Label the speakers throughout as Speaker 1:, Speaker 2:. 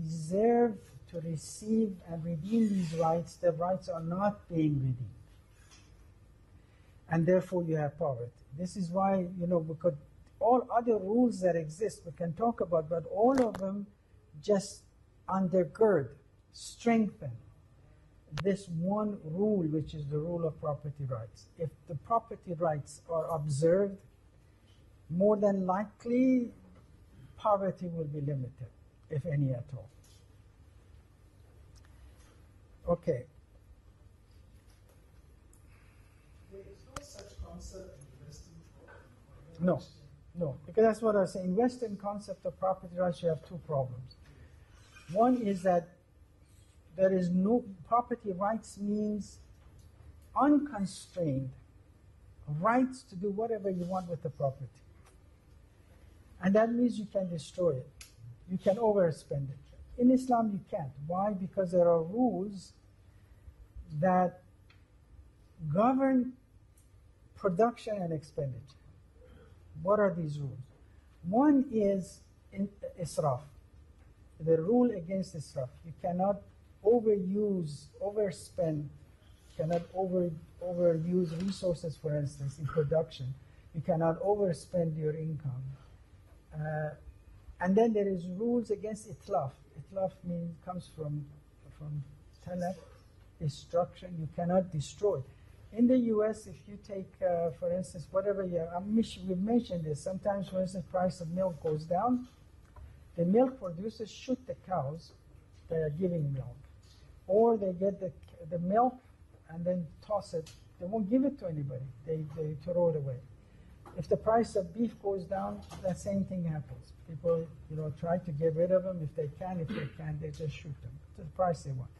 Speaker 1: deserve to receive and redeem these rights, the rights are not being redeemed. And therefore you have poverty. This is why, because all other rules that exist we can talk about, but all of them just undergird, strengthen this one rule, which is the rule of property rights. If the property rights are observed, more than likely poverty will be limited, if any at all. Okay.
Speaker 2: There is no such concept in Western thought.
Speaker 1: No, because that's what I was saying. In Western concept of property rights, you have two problems. One is that there is no property rights means unconstrained rights to do whatever you want with the property. And that means you can destroy it. You can overspend it. In Islam, you can't. Why? Because there are rules that govern production and expenditure. What are these rules? One is israf. The rule against israf. You cannot overspend, cannot overuse resources, for instance, in production. You cannot overspend your income. And then there is rules against itlaf. Itlaf comes from talaf, destruction. You cannot destroy. In the U.S., if you take, for instance, whatever we've mentioned this, sometimes, for instance, price of milk goes down. The milk producers shoot the cows that are giving milk. Or they get the milk and then toss it. They won't give it to anybody. They throw it away. If the price of beef goes down, that same thing happens. People, try to get rid of them if they can. If they can't, they just shoot them to the price they want.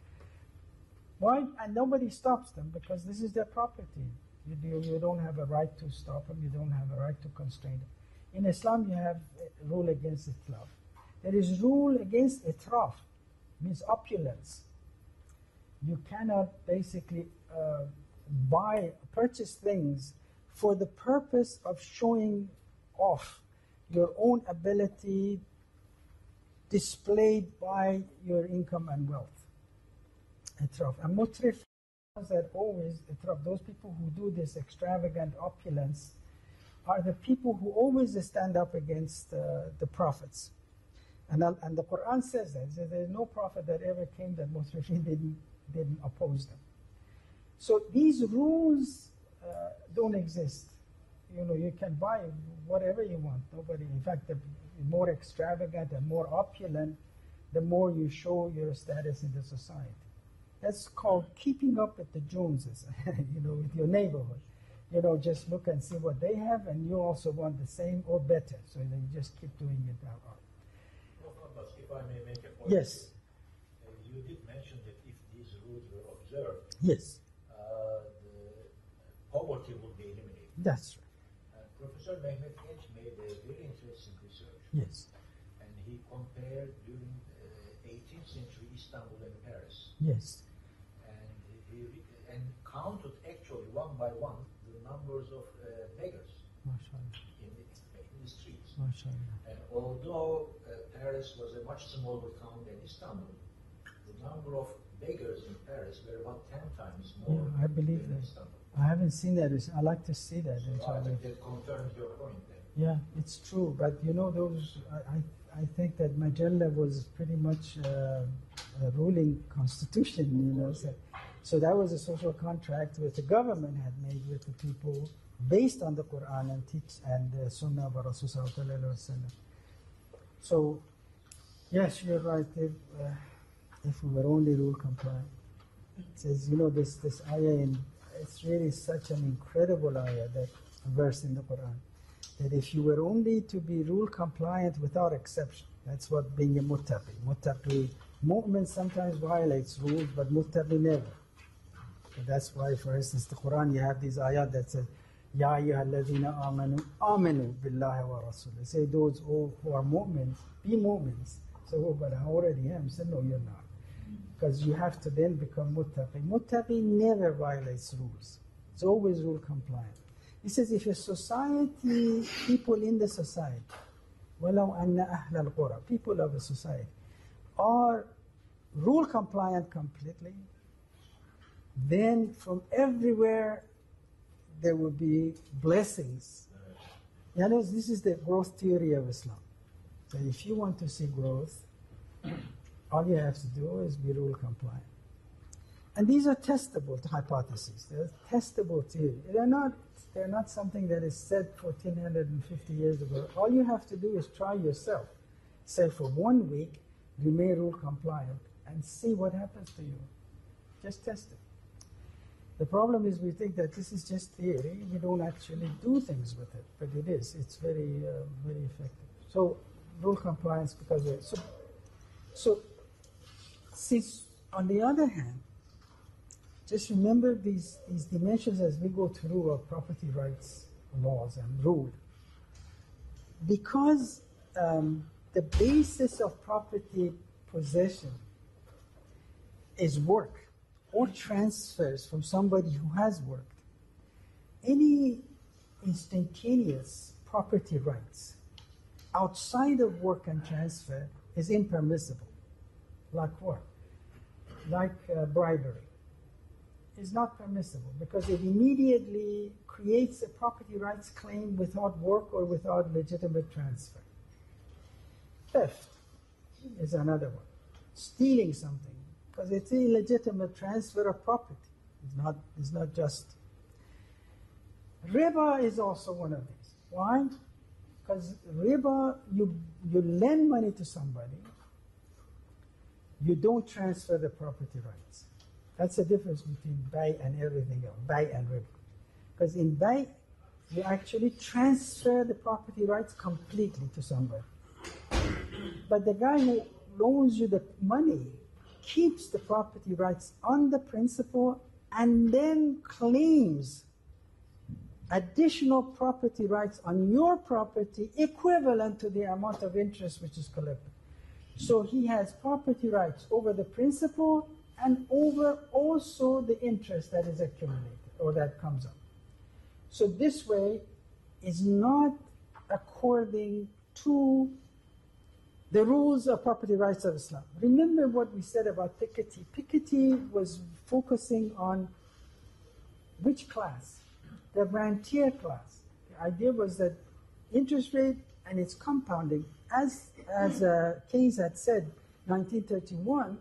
Speaker 1: Why? And nobody stops them because this is their property. You don't have a right to stop them. You don't have a right to constrain them. In Islam, you have a rule against itlaf. There is rule against itraf, means opulence. You cannot basically purchase things for the purpose of showing off your own ability displayed by your income and wealth. Itraf. And mutrif that always, itraf, those people who do this extravagant opulence are the people who always stand up against the prophets. And the Quran says that. There is no prophet that ever came that mutrifin didn't oppose them. So these rules don't exist. You can buy whatever you want. Nobody, in fact, the more extravagant and more opulent, the more you show your status in the society. That's called keeping up with the Joneses, with your neighborhood. Just look and see what they have, and you also want the same or better. So you just keep doing it that way.
Speaker 3: Abbas, if I may make a point.
Speaker 1: Yes.
Speaker 3: You did mention that if these rules were observed,
Speaker 1: yes,
Speaker 3: the poverty would be eliminated.
Speaker 1: That's right.
Speaker 3: Professor Mehmet Genç made a very interesting research.
Speaker 1: Yes.
Speaker 3: And he compared during 18th century Istanbul and Paris.
Speaker 1: Yes.
Speaker 3: And he counted actually one by one the numbers of beggars in the streets. And although Paris was a much smaller town than Istanbul, the number of beggars in Paris were about 10 times more.
Speaker 1: Yeah, I believe
Speaker 3: than
Speaker 1: that.
Speaker 3: Istanbul.
Speaker 1: I haven't seen that. I like to see that.
Speaker 3: So I think that confirms your point then.
Speaker 1: Yeah, it's true. But those. I think that Majella was pretty much a ruling constitution. So that was a social contract which the government had made with the people based on the Quran and the Sunnah of Rasulullah. So, yes, you're right. If we were only rule compliant, it says this ayah it's really such an incredible ayah, that verse in the Quran, that if you were only to be rule compliant without exception, that's what being a muttaqi. Mu'min sometimes violates rules, but muttaqi never. So that's why, for instance, the Quran, you have these ayat that says, Ya ayyuhalladhina amanu billahi wa rasul. They say those who are mu'mins, be mu'mins. So, but I already am. So no, you're not. Because you have to then become muttaqi. Muttaqi never violates rules. It's always rule compliant. He says if a society, people in the society, وَلَوْ أَنَّ أَهْلَ الْقُرَى, people of a society, are rule compliant completely, then from everywhere there will be blessings. This is the growth theory of Islam. So if you want to see growth, all you have to do is be rule compliant. And these are testable hypotheses. They're testable theory. They're not something that is said 1450 years ago. All you have to do is try yourself. Say for 1 week, remain rule compliant and see what happens to you. Just test it. The problem is we think that this is just theory. We don't actually do things with it, but it is. It's very, very effective. So rule compliance because of it. So since on the other hand, just remember these dimensions as we go through our property rights laws and rule. Because the basis of property possession is work or transfers from somebody who has worked. Any instantaneous property rights outside of work and transfer is impermissible. Like what? Like bribery. Is not permissible because it immediately creates a property rights claim without work or without legitimate transfer. Theft is another one. Stealing something because it's an illegitimate transfer of property. It's not just. Riba is also one of these. Why? Because riba, you lend money to somebody, you don't transfer the property rights. That's the difference between bay and everything else, bay and riba. Because in bay, you actually transfer the property rights completely to somebody. But the guy who loans you the money keeps the property rights on the principal and then claims additional property rights on your property equivalent to the amount of interest which is collected. So he has property rights over the principal and over also the interest that is accumulated or that comes up. So this way is not according to the rules of property rights of Islam. Remember what we said about Piketty. Piketty was focusing on which class? The rentier class. The idea was that interest rate and its compounding, as Keynes had said, 1931,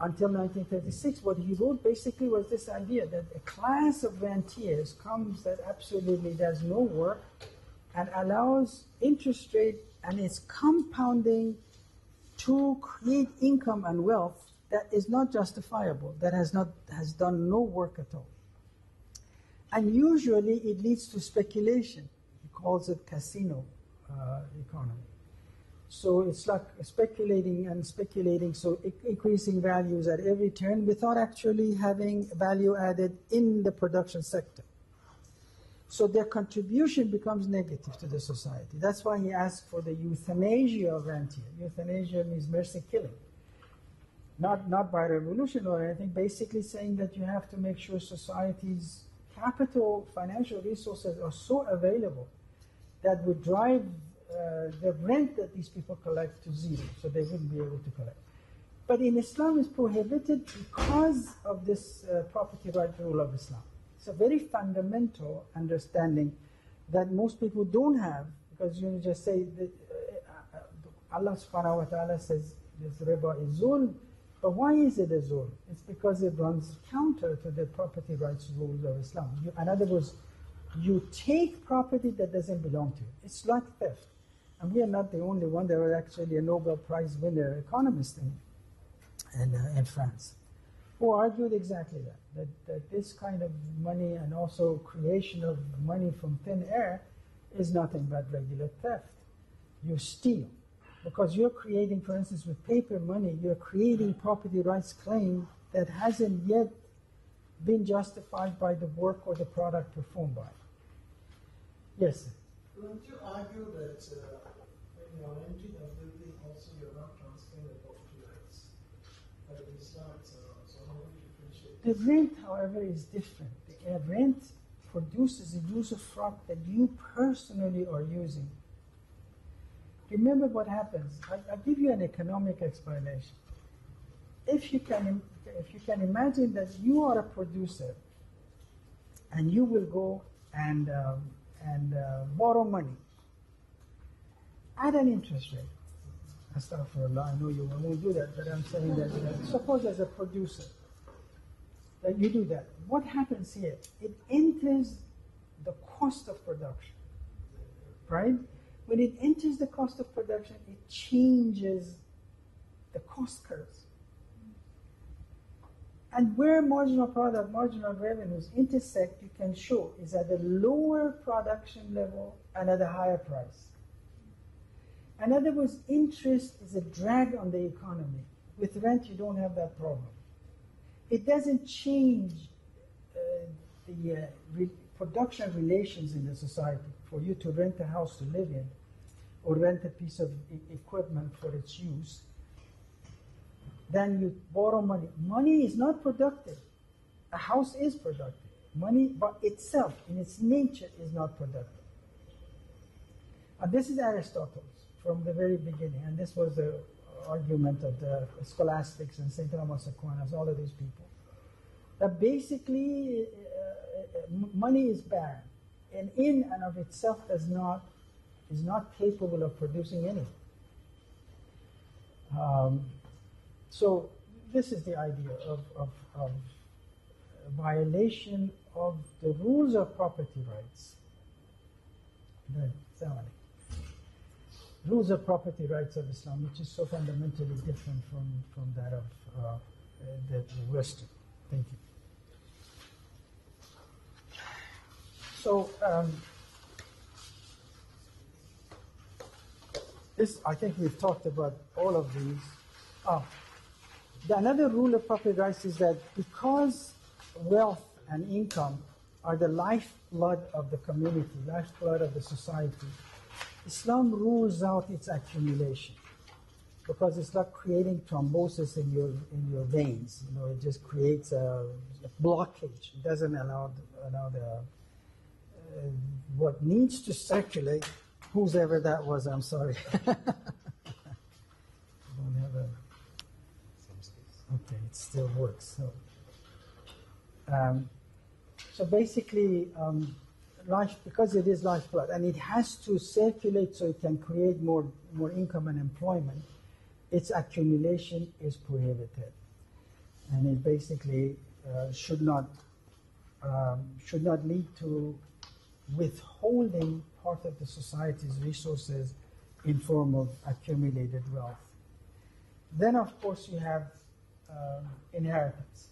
Speaker 1: until 1936, what he wrote basically was this idea that a class of rentiers comes that absolutely does no work and allows interest rate and its compounding to create income and wealth that is not justifiable, that has done no work at all. And usually it leads to speculation. He calls it casino economy. So it's like speculating, so increasing values at every turn without actually having value added in the production sector. So their contribution becomes negative to the society. That's why he asked for the euthanasia of rentier. Euthanasia means mercy killing. Not by revolution or anything, basically saying that you have to make sure society's capital, financial resources are so available that would drive the rent that these people collect to zero, so they wouldn't be able to collect. But in Islam, it's prohibited because of this property right rule of Islam. It's a very fundamental understanding that most people don't have, because you just say that Allah subhanahu wa ta'ala says this riba is zulm, but why is it a zulm? It's because it runs counter to the property rights rules of Islam. In other words, you take property that doesn't belong to you. It's like theft. And we are not the only one. There was actually a Nobel Prize winner economist in France who argued exactly that this kind of money and also creation of money from thin air is nothing but regular theft. You steal. Because you're creating, for instance, with paper money, you're creating property rights claim that hasn't yet been justified by the work or the product performed by. Yes, sir.
Speaker 2: Don't you argue that when you're renting a building, also you're not transferring the property rights? But in Islam, so how do you differentiate?
Speaker 1: The rent, however, is different. The rent produces a usufruct that you personally are using. remember what happens. I'll give you an economic explanation. If you can imagine that you are a producer and you will go and borrow money at an interest rate. Astaghfirullah, I know you won't do that, but I'm saying that suppose as a producer that you do that. What happens here? It enters the cost of production, right? When it enters the cost of production, it changes the cost curves. And where marginal product, marginal revenues intersect, you can show is at a lower production level and at a higher price. In other words, interest is a drag on the economy. With rent, you don't have that problem. It doesn't change the production relations in the society. For you to rent a house to live in or rent a piece of equipment for its use, then you borrow money. Money is not productive. A house is productive. Money by itself, in its nature, is not productive. And this is Aristotle from the very beginning, and this was the argument of the scholastics and St. Thomas Aquinas, all of these people. That basically money is barren, and in and of itself is not capable of producing anything. So this is the idea of violation of the rules of property rights. Rules of property rights of Islam, which is so fundamentally different from that of the Western. Thank you. So this, I think we've talked about all of these. Another rule of property rights is that because wealth and income are the lifeblood of the community, lifeblood of the society, Islam rules out its accumulation because it's not creating thrombosis in your veins. You know, it just creates a blockage. It doesn't allow the what needs to circulate. Whoever that was, I'm sorry. I don't have a. Okay, it still works. So basically. Life, because it is lifeblood, and it has to circulate so it can create more income and employment, its accumulation is prohibited, and it basically should not lead to withholding part of the society's resources in form of accumulated wealth. Then, of course, you have inheritance.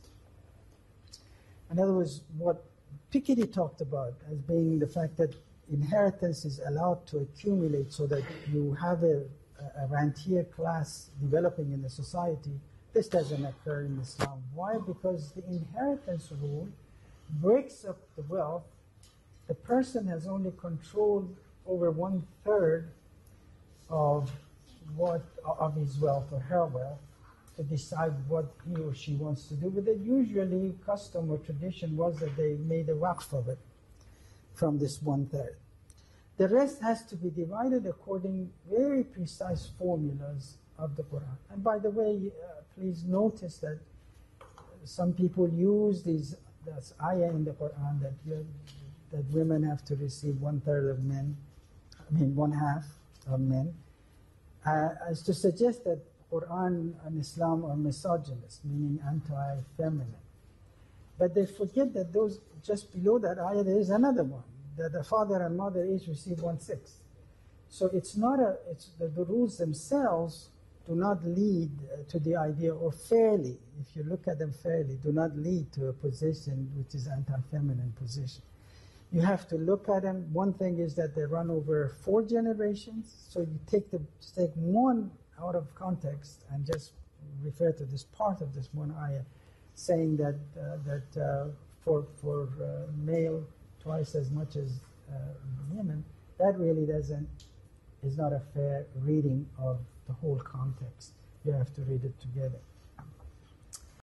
Speaker 1: In other words, what Piketty talked about as being the fact that inheritance is allowed to accumulate so that you have a rentier class developing in the society. This doesn't occur in Islam. Why? Because the inheritance rule breaks up the wealth. The person has only control over 1/3 of his wealth or her wealth to decide what he or she wants to do with it. Usually, custom or tradition was that they made a waqf of it from this 1/3. The rest has to be divided according very precise formulas of the Quran. And by the way, please notice that some people use this ayah in the Quran that women have to receive 1/3 of men, 1/2 of men, as to suggest that Quran and Islam are misogynist, meaning anti-feminine. But they forget that those just below that ayah there is another one, that the father and mother each receive 1/6. So it's not the rules themselves do not lead to the idea, or fairly, if you look at them fairly, do not lead to a position which is anti-feminine position. You have to look at them. One thing is that they run over 4 generations, so you take one out of context and just refer to this part of this one ayah, saying that for male twice as much as women, that really is not a fair reading of the whole context. You have to read it together.